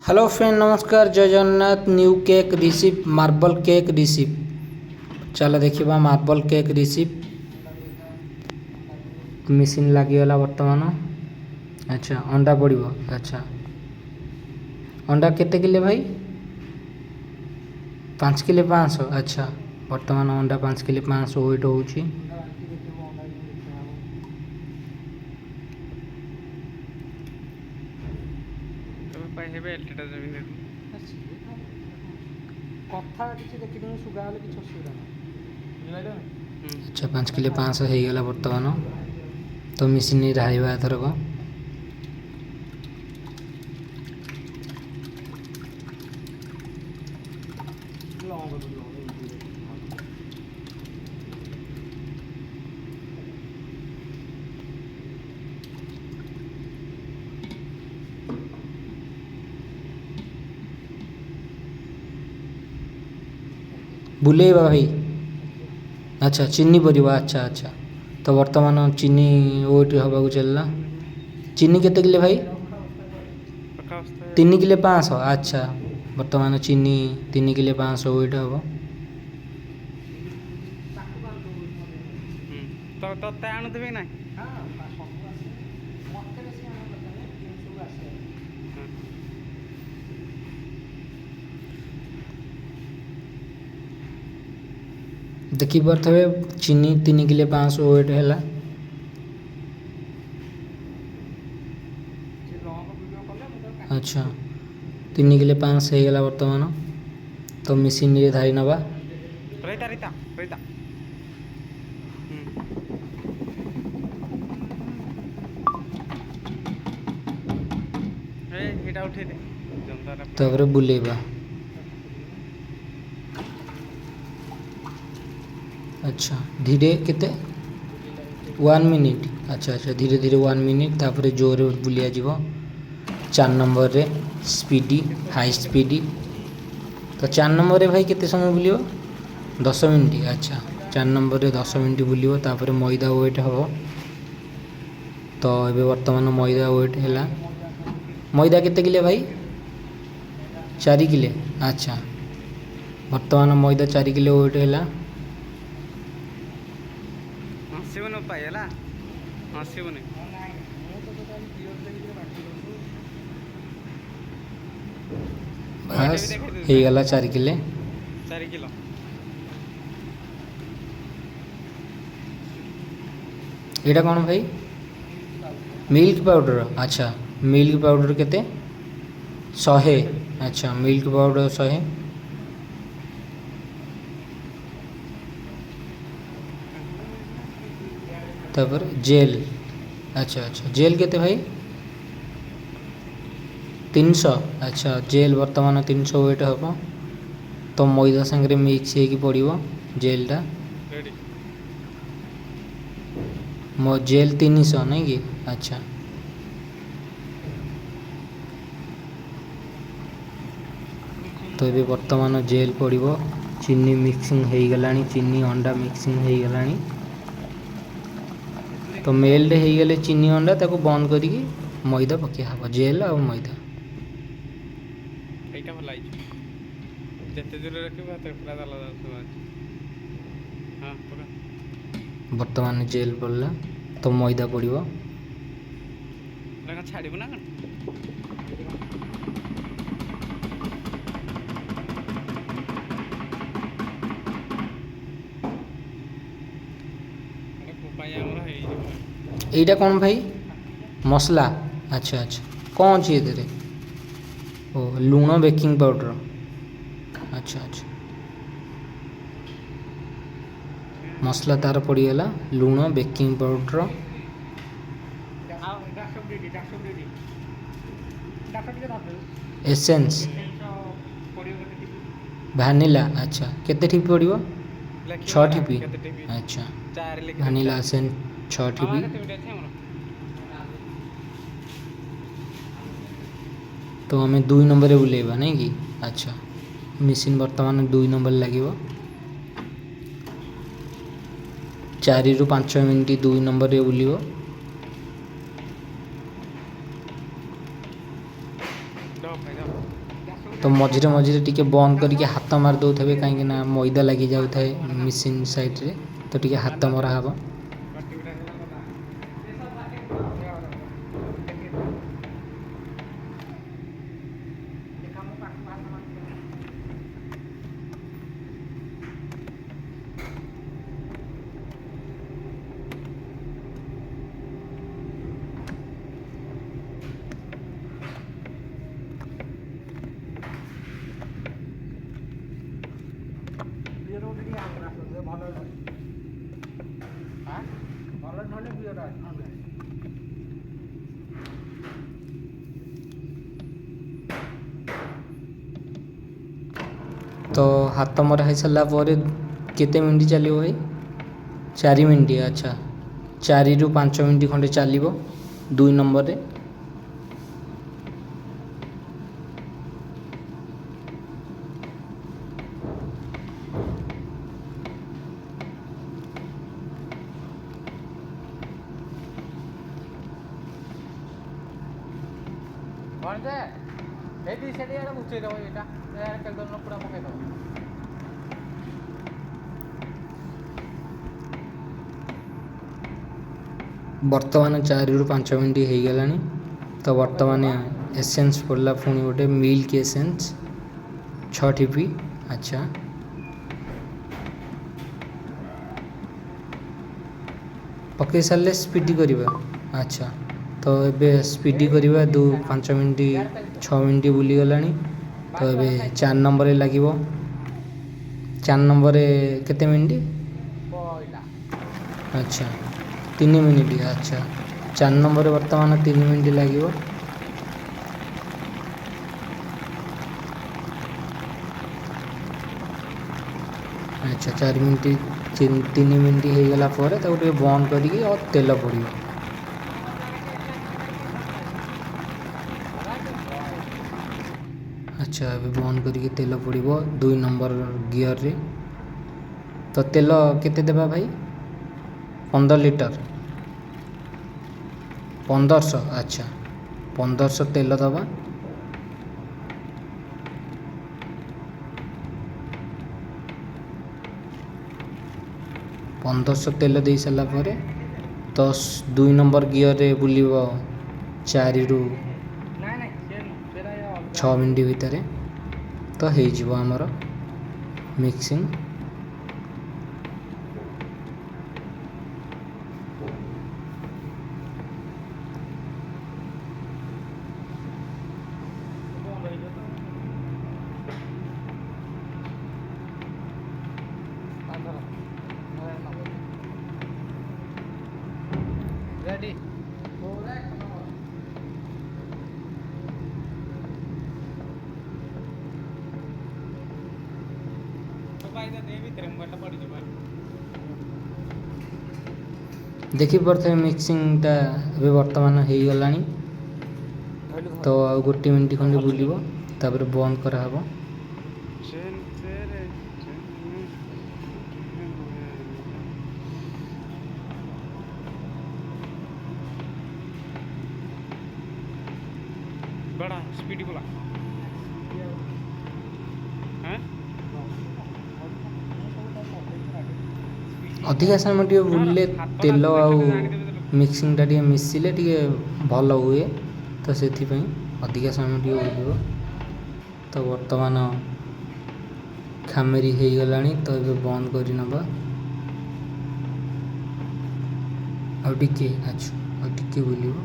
Hello friend नमस्कार जय Jagannath new cake receipt marble cake receipt चलो देखा मार्बल केक रिसिप्ट मेसीन लगिगला बर्तमान। अच्छा अंडा पड़ो। अच्छा अंडा केते किले भाई 5 किले 500। अच्छा बर्तमान अंडा 5 किले 500 वेट हो अच्छा 5 किले 500 हो गला बर्तमान। तो मेसीन ढाइबा एथरक बुलेबा भाई। अच्छा चीनी पड़वा। अच्छा अच्छा तो बर्तमान चीनी वेट हवा चलला। चीनी केते किले भाई 3 किले 500। अच्छा बर्तमान चीनी 3 किले 500 वेट हम। ଆଣୁଥିବେ ନା देखिपे चीनी 3 किले 500 वेट है। अच्छा 3 किले 500 हो गला बर्तमान। तो मेसीन धारी नवा ରହିତା ରହିତା ରହିତା ଏଇଟା ଉଠେଇ ଦେ ଜନ୍ଦାଟା तापर बुलेबा। अच्छा धीरे केते 1 मिनिट। अच्छा अच्छा धीरे धीरे 1 मिनिट तापर जोर बुलिया जीव 4 नंबर रे स्पीडी हाई स्पीडी। तो 4 नंबर रे भाई केते समय बुलियो 10 मिनिट। अच्छा 4 नंबर रे 10 मिनिट बुलियो तापर मैदा वेट हम। तो ये वर्तमान मैदा वेट है मैदा केते किले भाई 4 किले। अच्छा वर्तमान मैदा 4 किलो वेट है। ହସିବୁନି ପାଇ ହେଲା ହସିବୁନି बस हो गला 4 किले 4 କିଲୋ एटा कौन भाई मिल्क पाउडर। अच्छा मिल्क पाउडर केते 100। अच्छा मिल्क पाउडर 100। तापर जेल। अच्छा अच्छा जेल केते भाई 300। अच्छा जेल वर्तमान 300 वेट हम। तो मैदा संगे मिक्स हो पड़ो जेलटा ରେଡ଼ି मो जेल 300 नहीं कि। अच्छा तो ये वर्तमान जेल पड़ो चीनी मिक्सिंग हो गला चीनी अंडा मिक्सिंग हो गला। तो मेल्ट हो गले चीनी अंडा ताको बंद करिकी मैदा पकिया हम जेल आ मैदा। ଏଇଟା ଭଲ ହେଇଛି ଯେତେ ଦୂରରେ ରଖିବ ହାତରେ ପୁରା ଆଲାଦା ହଁ ପୁରା वर्तमान जेल पड़ला तो मैदा पड़ो। ଏଇଟା କ'ଣ ଛାଡ଼ିବୁ ନା କ'ଣ ପାଇଁ ଆମର ହେଇଯିବ एटा कौन भाई मसला। अच्छा अच्छा कौन अच्छी ये ओ लुण बेकिंग पाउडर। अच्छा अच्छा मसला तार पड़गला लुण बेकिंग पाउडर एसेंस भानिला। अच्छा केते ठीक पड़ो 6 टीपी। କେତେ ଟିଭି अच्छा 4 ଲେଖି भानिला एसेंस 6 टीपी। କେତେ ମିନିଟ୍ ଅଛି ଆମର तो आम 2 नंबर बुलेबा नहीं कि। अच्छा मेसीन वर्तमान 2 नंबर लगे 4 ରୁ 5 मिनिट 2 नंबर बुलियो। ଡ ପାଇଁ ତ ମଝିରେ ମଝିରେ ଟିକେ ବନ୍ଦ କରିକି ହାତ ମାରି ଦେଉଥିବେ କାହିଁକିନା ମଇଦା ଲାଗି ଯାଉଥାଏ ମେସିନ୍ ସାଇଡ଼୍ରେ, ତ ଟିକେ ହାତ ମରା ହେବ। ତ ହାତ ମରା ହେଇସାରିଲା ପରେ କେତେ ମିନିଟ୍ ଚାଲିବ ଭାଇ? 4 ମିନିଟ୍। ଆଚ୍ଛା, 4ରୁ 5 ମିନିଟ୍ ଖଣ୍ଡେ ଚାଲିବ 2 ନମ୍ବରରେ। ବର୍ତ୍ତମାନ 4ରୁ 5 ମିନିଟ୍ ହେଇଗଲାଣି। ତ ବର୍ତ୍ତମାନ ଏସେନ୍ସ ପଡ଼ିଲା, ପୁଣି ଗୋଟେ ମିଲ୍କ ଏସେନ୍ସ 6 ଠିପି। ଆଚ୍ଛା, ପକାଇ ସାରିଲେ ସ୍ପିଡ଼ି କରିବା। ଆଚ୍ଛା, ତ ଏବେ ସ୍ପିଡ଼ି କରିବା 5 ମିନିଟ୍ 6 ମିନିଟ୍ ବୁଲିଗଲାଣି। ତ ଏବେ 4 ନମ୍ବରରେ ଲାଗିବ। 4 ନମ୍ବରରେ କେତେ ମିନିଟ୍? ଆଚ୍ଛା, 3 ମିନିଟ୍। ଆଚ୍ଛା, 4 ନମ୍ବରରେ ବର୍ତ୍ତମାନ 3 ମିନିଟ୍ ଲାଗିବ। ଆଚ୍ଛା, 4 ମିନିଟ୍ 3 ମିନିଟ୍ ହେଇଗଲା ପରେ ତାକୁ ଟିକେ ବନ୍ଦ କରିକି ଆଉ ତେଲ ପଡ଼ିବ। ଆଚ୍ଛା, ଏବେ ବନ୍ଦ କରିକି ତେଲ ପଡ଼ିବ 2 ନମ୍ବର ଗିଅରରେ। ତ ତେଲ କେତେ ଦେବା ଭାଇ? 15 ଲିଟର, 1500। ଆଚ୍ଛା, 1500 ତେଲ ଦେବା। ତେଲ ଦେଇ ସାରିଲା ପରେ ତ 2 ନମ୍ବର ଗିଅରରେ ବୁଲିବ 4ରୁ 6 ମିନିଟ୍ ଭିତରେ। ତ ହେଇଯିବ ଆମର ମିକ୍ସିଂ। ରେଡ଼ି। ଦେଖିପାରୁଥିବେ ମିକ୍ସିଂଟା ଏବେ ବର୍ତ୍ତମାନ ହେଇଗଲାଣି। ତ ଆଉ 1 ମିନିଟ୍ ଖଣ୍ଡେ ବୁଲିବ, ତାପରେ ବନ୍ଦ କରାହେବ। बड़ा स्पीड बोला हैं? ଅଧିକା ସମୟ ଟିକେ ବୁଲିଲେ ତେଲ ଆଉ ମିକ୍ସିଂଟା ଟିକେ ମିଶିଲେ ଟିକେ ଭଲ ହୁଏ, ତ ସେଥିପାଇଁ ଅଧିକା ସମୟ ଟିକେ ବୁଲିବ। ତ ବର୍ତ୍ତମାନ ଖାମିରି ହେଇଗଲାଣି, ତ ଏବେ ବନ୍ଦ କରି ନେବା। ଆଉ ଟିକେ, ଆଚ୍ଛା, ଆଉ ଟିକେ ବୁଲିବ।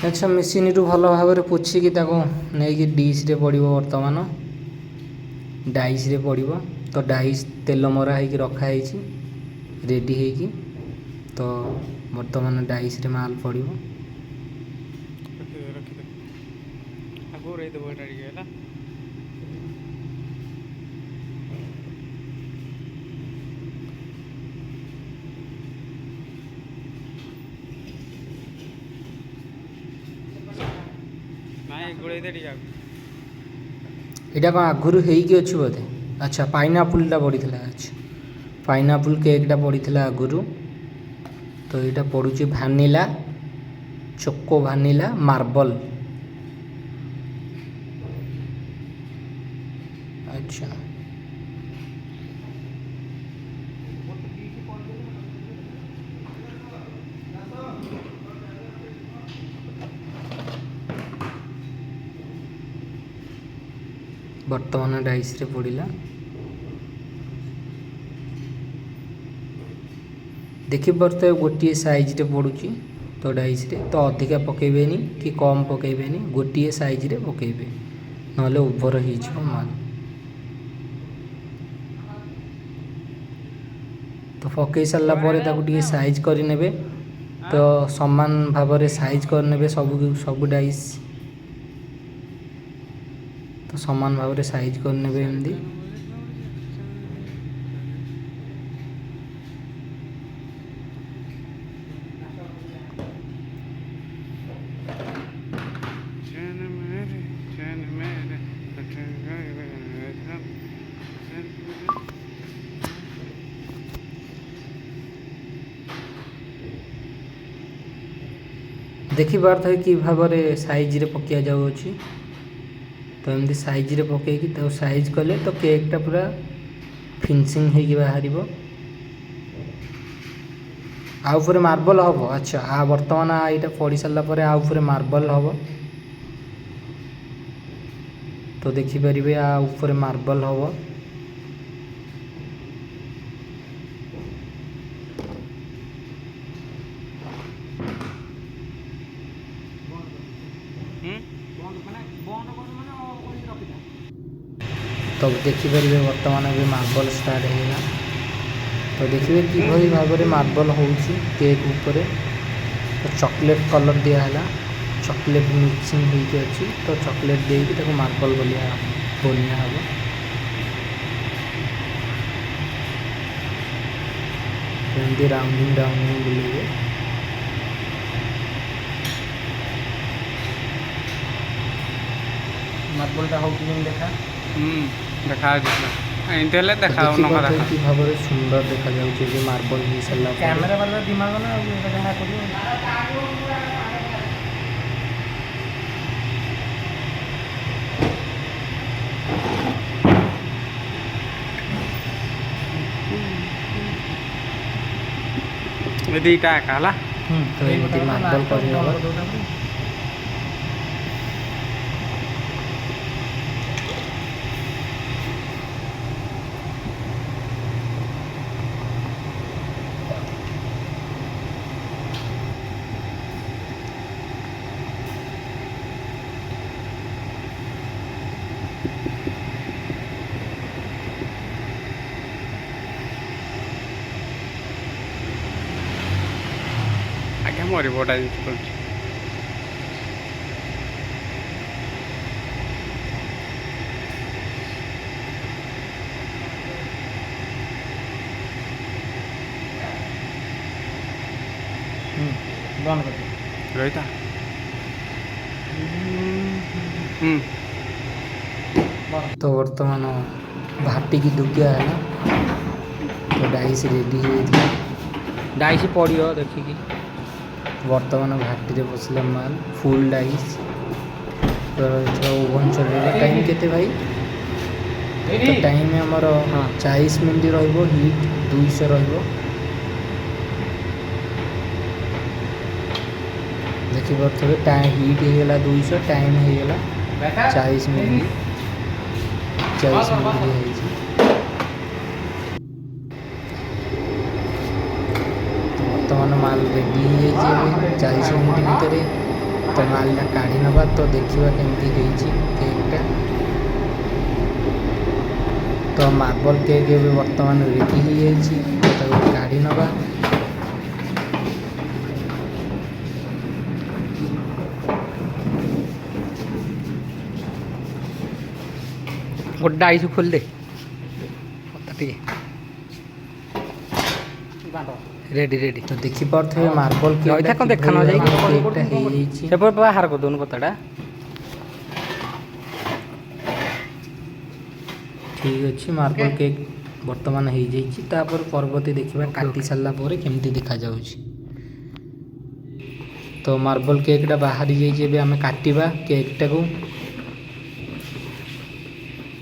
ଆଚ୍ଛା, ମେସିନ୍ରୁ ଭଲ ଭାବରେ ପୋଛିକି ତାକୁ ନେଇକି ଡିସ୍ରେ ପଡ଼ିବ। ବର୍ତ୍ତମାନ ଡାଇସ୍ରେ ପଡ଼ିବ। ତ ଡାଇସ୍ ତେଲ ମରା ହେଇକି ରଖା ହେଇଛି ରେଡ଼ି ହେଇକି। ତ ବର୍ତ୍ତମାନ ଡାଇସ୍ରେ ମାଲ୍ ପଡ଼ିବ। ରଖିଦେ ଆଗକୁ ରହିଦେବ ଏଇଟା ଟିକେ ହେଲା। ନାଇଁ ଗୋଳେଇ ଦେ ଟିକେ ଆଗକୁ। ଏଇଟା କ'ଣ ଆଗରୁ ହେଇକି ଅଛି ବୋଧେ? ଆଚ୍ଛା ପାଇନାଆପୁଲ୍ଟା ପଡ଼ିଥିଲା। ଆଚ୍ଛା ପାଇନାଆପୁଲ୍ କେକ୍ଟା ପଡ଼ିଥିଲା ଆଗରୁ। ତ ଏଇଟା ପଡ଼ୁଛି ଭାନିଲା, ଚୋକୋ ଭାନିଲା ମାର୍ବଲ। ଆଚ୍ଛା ବର୍ତ୍ତମାନ ଡାଇସ୍ରେ ପଡ଼ିଲା। ଦେଖିପାରୁଥିବେ ଗୋଟିଏ ସାଇଜ୍ରେ ପଡ଼ୁଛି ତ ଡାଇସ୍ରେ। ତ ଅଧିକା ପକାଇବେନି କି କମ୍ ପକାଇବେନି, ଗୋଟିଏ ସାଇଜ୍ରେ ପକାଇବେ, ନହେଲେ ଓଭର ହେଇଯିବ ମାଲ୍। ତ ପକାଇ ସାରିଲା ପରେ ତାକୁ ଟିକେ ସାଇଜ୍ କରିନେବେ। ତ ସମାନ ଭାବରେ ସାଇଜ୍ କରିନେବେ ସବୁ ଡାଇସ୍। ତ ସମାନ ଭାବରେ ସାଇଜ୍ କରିନେବେ ଏମିତି। ଦେଖିପାରୁଥିବେ କି ଭାବରେ ସାଇଜ୍ରେ ପକାଇ ଯାଉଅଛି। ତ ଏମିତି ସାଇଜ୍ରେ ପକାଇକି ତାକୁ ସାଇଜ୍ କଲେ ତ କେକ୍ଟା ପୁରା ଫିନିସିଂ ହେଇକି ବାହାରିବ। ଆଉ ଉପରେ ମାର୍ବଲ ହେବ। ଆଚ୍ଛା ବର୍ତ୍ତମାନ ଏଇଟା ପଡ଼ି ସାରିଲା ପରେ ଆଉ ଉପରେ ମାର୍ବଲ ହେବ। ତ ଦେଖିପାରିବେ ଉପରେ ମାର୍ବଲ ହେବ। ତ ଦେଖିପାରିବେ ବର୍ତ୍ତମାନ ଏବେ ମାର୍ବଲ ଷ୍ଟାର୍ଟ ହେଇଗଲା। ତ ଦେଖିବେ କିଭଳି ଭାବରେ ମାର୍ବଲ ହେଉଛି କେକ୍ ଉପରେ। ତ ଚକୋଲେଟ୍ କଲର୍ ଦିଆହେଲା, ଚକୋଲେଟ୍ ମିକ୍ସିଂ ହେଇକି ଅଛି। ତ ଚକୋଲେଟ୍ ଦେଇକି ତାକୁ ମାର୍ବଲ ବନିଆ ହେବ। ଏମିତି ରାଉଣ୍ଡିଂ ବୁଲେଇବେ। ମାର୍ବଲଟା ହେଉଛି ଯେମିତି ଦେଖା ଦେଖାଯାଉଛି ଏମିତି ହେଲେ ଦେଖାଯାଉନ ଖରା କି ଭାବରେ ସୁନ୍ଦର ଦେଖାଯାଉଛି ଏବେ ମାର୍ବଲ ହେଇସାରିଲା ପରେ। କ୍ୟାମେରା ବାଲା ଦିମାଗ ନା ଆଉ ଯାହା କରିବ। ଦୁଇଟା ଏକା ହେଲା। ତ ଏମିତି ମାର୍ବଲ କରିହେବ। ଆଜ୍ଞା ମରିବଟା ଜିନିଷ କରୁଛି। ବନ୍ଦ କରିଦିଅ। ରହିଥା। ତ ବର୍ତ୍ତମାନ ଭାଟିକି ଦୁକିଆ ହେଲା। ତ ଡାଇସ୍ ରେଡ଼ି ହେଇଯାଇଥିଲା। ଡାଇସ୍ ପଡ଼ିବ ଦେଖିକି। ବର୍ତ୍ତମାନ ଭାଟିରେ ବସିଲା ମାଲ୍ ଫୁଲ୍ ଡାଇସ୍। ତ ଏଥର ଓଭନ୍ ଚଲେଇବା। ଟାଇମ୍ କେତେ ଭାଇ? ତ ଟାଇମ୍ ଆମର 40 ମିନିଟ୍ ରହିବ। ହିଟ୍ 200 ରହିବ। ଦେଖିପାରୁଥିବେ ହିଟ୍ ହେଇଗଲା 200, ଟାଇମ୍ ହେଇଗଲା 40 ମିନିଟ୍। 40 ମିନିଟ୍ ହେଇଛି। ବର୍ତ୍ତମାନ ମାଲ୍ ରେଡ଼ି ହେଇଯାଇଛି ଏବେ 40 ମିନିଟ୍ ଭିତରେ। ତ ମାଲ୍ଟା କାଢ଼ି ନେବା। ତ ଦେଖିବା କେମିତି ହେଇଛି କେକ୍ଟା। ତ ମାର୍ବଲ କେକ୍ ଏବେ ବର୍ତ୍ତମାନ ରେଡ଼ି ହେଇଯାଇଛି। ତ ତାକୁ କାଢ଼ି ନେବା। ଗୋଟା ଆଇସୁ ଖୋଲିଦେ କଥା ଟିକେ ରେଡି ରେଡି ତ ଦେଖିପାରୁଥିବେ ମାର୍ବଲ ରହିଥା କ'ଣ ଦେଖା ନ ଯାଇକି କେକ୍ଟା ହେଇଯାଇଛି। ସେପଟେ ବାହାର କରିଦେଉନୁ କତାଟା ଠିକ୍ ଅଛି, ମାର୍ବଲ କେକ୍ ବର୍ତ୍ତମାନ ହେଇଯାଇଛି। ତାପରେ ପରବର୍ତ୍ତୀ ଦେଖିବା କାଟି ସାରିଲା ପରେ କେମିତି ଦେଖାଯାଉଛି। ତ ମାର୍ବଲ କେକ୍ଟା ବାହାରି ଯାଇଛି, ଏବେ ଆମେ କାଟିବା କେକ୍ଟାକୁ।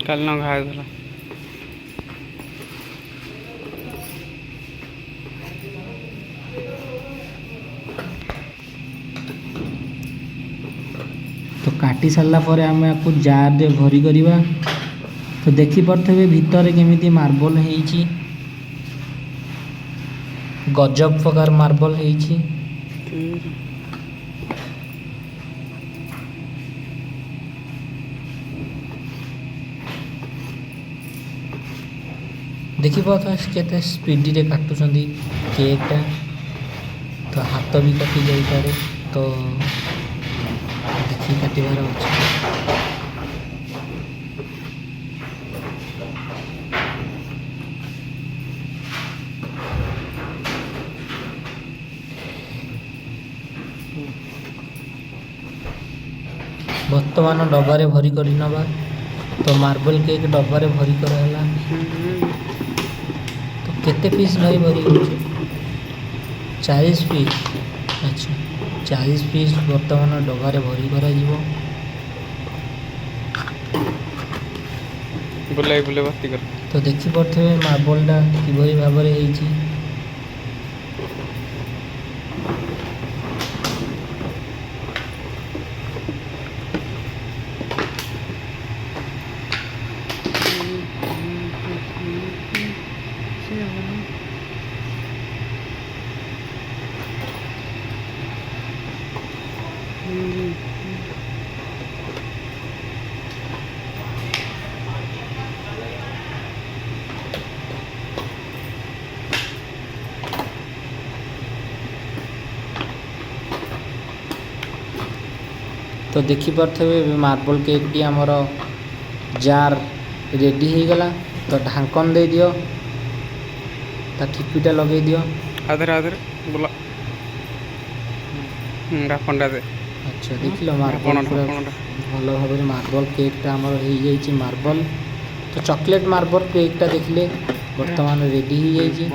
କାଲି ନଘା ହେଇଥିଲା। ତ କାଟି ସାରିଲା ପରେ ଆମେ ଆକୁ ଜାର୍ରେ ଭରି କରିବା। ତ ଦେଖିପାରୁଥିବେ ଭିତରେ କେମିତି ମାର୍ବଲ ହେଇଛି, ଗଜବ ପ୍ରକାର ମାର୍ବଲ ହେଇଛି। ଦେଖିପାରୁଥିବେ କେତେ ସ୍ପିଡିରେ କାଟୁଛନ୍ତି କେକ୍ଟା। ତ ହାତ ବି କଟି ଯାଇପାରେ, ତ ଦେଖିକି କାଟିବାର ଅଛି। ବର୍ତ୍ତମାନ ଡବାରେ ଭରି କରି ନେବା। ତ ମାର୍ବଲ କେକ୍ ଡବାରେ ଭରି କରାହେଲା। ତ କେତେ ପିସ୍ ଭାଇ ଭରି ହେଉଛି? 40 ପିସ୍। ଆଚ୍ଛା, 40 ପିସ୍ ବର୍ତ୍ତମାନ ଡବାରେ ଭରି କରାଯିବ। ବୁଲାଇ ବୁଲାଇ ଭର୍ତ୍ତି କର। ତ ଦେଖିପାରୁଥିବେ ମାର୍ବଲଟା କିଭଳି ଭାବରେ ହେଇଛି। ତ ଦେଖିପାରୁଥିବେ ମାର୍ବଲ କେକ୍ଟି ଆମର ଜାର୍ ରେଡ଼ି ହେଇଗଲା। ତ ଢାଙ୍କନ ଦେଇଦିଅ, ତା ଠିପିଟା ଲଗେଇ ଦିଅ। ଆଧରେ ବୁଲା ଢାପଣଟା ଦେ। ଆଚ୍ଛା, ଦେଖିଲ ମାର୍ବଲ ପୁରା ଭଲ ଭାବରେ ମାର୍ବଲ କେକ୍ଟା ଆମର ହେଇଯାଇଛି। ମାର୍ବଲ ତ ଚକୋଲେଟ୍ ମାର୍ବଲ କେକ୍ଟା ଦେଖିଲେ ବର୍ତ୍ତମାନ ରେଡ଼ି ହେଇଯାଇଛି।